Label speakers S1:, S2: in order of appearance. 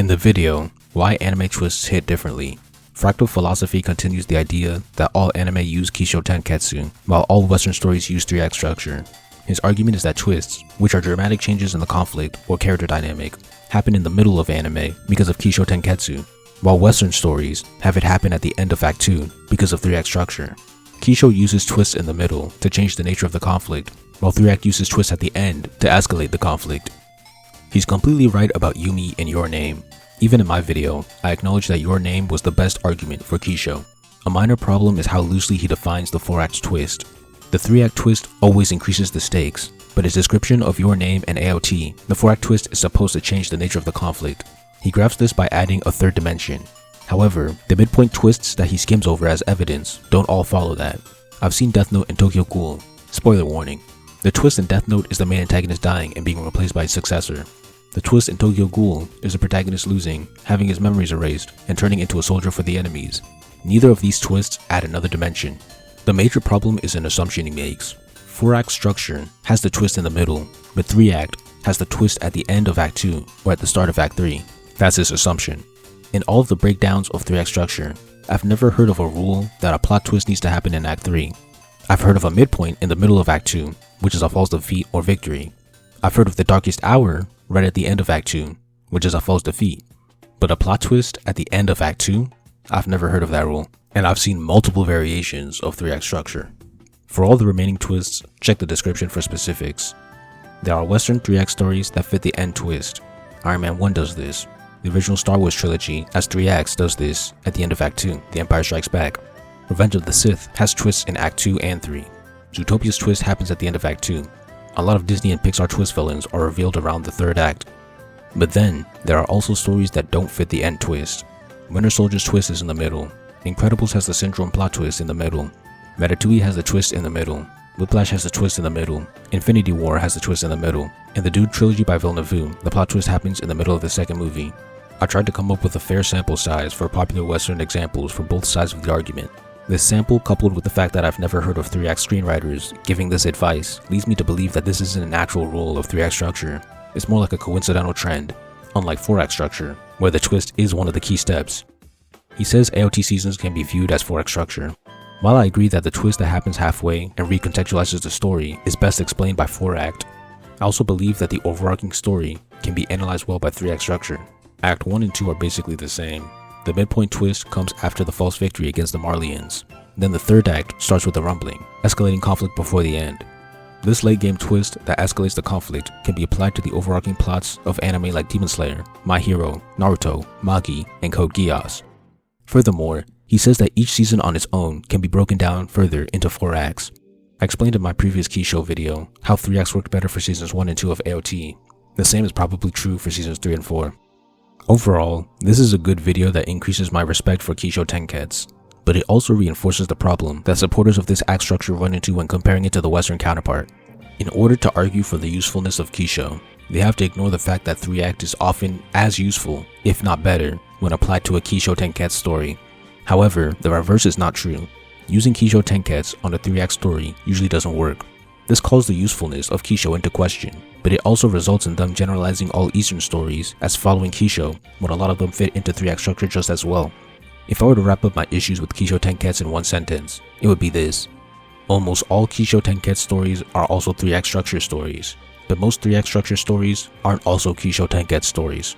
S1: In the video, why anime twists hit differently, Fractal Philosophy continues the idea that all anime use kishotenketsu, while all Western stories use 3-act structure. His argument is that twists, which are dramatic changes in the conflict or character dynamic, happen in the middle of anime because of kishotenketsu, while Western stories have it happen at the end of Act 2 because of 3-act structure. Kisho uses twists in the middle to change the nature of the conflict, while 3-act uses twists at the end to escalate the conflict. He's completely right about Yumi and Your Name. Even in my video, I acknowledge that Your Name was the best argument for Kisho. A minor problem is how loosely he defines the 4-act twist. The 3-act twist always increases the stakes, but his description of Your Name and AOT, the 4-act twist is supposed to change the nature of the conflict. He graphs this by adding a third dimension. However, the midpoint twists that he skims over as evidence don't all follow that. I've seen Death Note and Tokyo Ghoul. Spoiler warning. The twist in Death Note is the main antagonist dying and being replaced by his successor. The twist in Tokyo Ghoul is the protagonist losing, having his memories erased, and turning into a soldier for the enemies. Neither of these twists add another dimension. The major problem is an assumption he makes. 4-act structure has the twist in the middle, but 3-act has the twist at the end of Act 2 or at the start of Act 3. That's his assumption. In all of the breakdowns of 3-act structure, I've never heard of a rule that a plot twist needs to happen in Act 3. I've heard of a midpoint in the middle of Act 2, which is a false defeat or victory. I've heard of the darkest hour right at the end of Act 2, which is a false defeat. But a plot twist at the end of Act 2? I've never heard of that rule, and I've seen multiple variations of 3-act structure. For all the remaining twists, check the description for specifics. There are Western 3-act stories that fit the end twist. Iron Man 1 does this. The original Star Wars trilogy as 3 acts does this at the end of Act 2, The Empire Strikes Back. Revenge of the Sith has twists in Act 2 and 3. Zootopia's twist happens at the end of Act 2. A lot of Disney and Pixar twist villains are revealed around the 3rd act. But then, there are also stories that don't fit the end twist. Winter Soldier's twist is in the middle. Incredibles has the Syndrome plot twist in the middle. Ratatouille has the twist in the middle. Whiplash has the twist in the middle. Infinity War has the twist in the middle. In the Dune trilogy by Villeneuve, the plot twist happens in the middle of the 2nd movie. I tried to come up with a fair sample size for popular Western examples for both sides of the argument. This sample, coupled with the fact that I've never heard of 3-act screenwriters giving this advice, leads me to believe that this isn't an actual rule of 3-act structure. It's more like a coincidental trend, unlike 4-act structure, where the twist is one of the key steps. He says AOT seasons can be viewed as 4-act structure. While I agree that the twist that happens halfway and recontextualizes the story is best explained by 4-act, I also believe that the overarching story can be analyzed well by 3-act structure. Act 1 and 2 are basically the same. The midpoint twist comes after the false victory against the Marleyans. Then the 3rd act starts with the rumbling, escalating conflict before the end. This late game twist that escalates the conflict can be applied to the overarching plots of anime like Demon Slayer, My Hero, Naruto, Magi, and Code Geass. Furthermore, he says that each season on its own can be broken down further into 4 acts. I explained in my previous Kisho video how 3 acts worked better for seasons 1 and 2 of AOT. The same is probably true for seasons 3 and 4. Overall, this is a good video that increases my respect for kishotenketsu, but it also reinforces the problem that supporters of this act structure run into when comparing it to the Western counterpart. In order to argue for the usefulness of Kisho, they have to ignore the fact that 3-act is often as useful, if not better, when applied to a kishotenketsu story. However, the reverse is not true. Using kishotenketsu on a 3-act story usually doesn't work. This calls the usefulness of Kisho into question, but it also results in them generalizing all Eastern stories as following Kisho when a lot of them fit into 3-act structure just as well. If I were to wrap up my issues with kishotenketsu in one sentence, it would be this. Almost all kishotenketsu stories are also 3-act structure stories, but most 3-act structure stories aren't also kishotenketsu stories.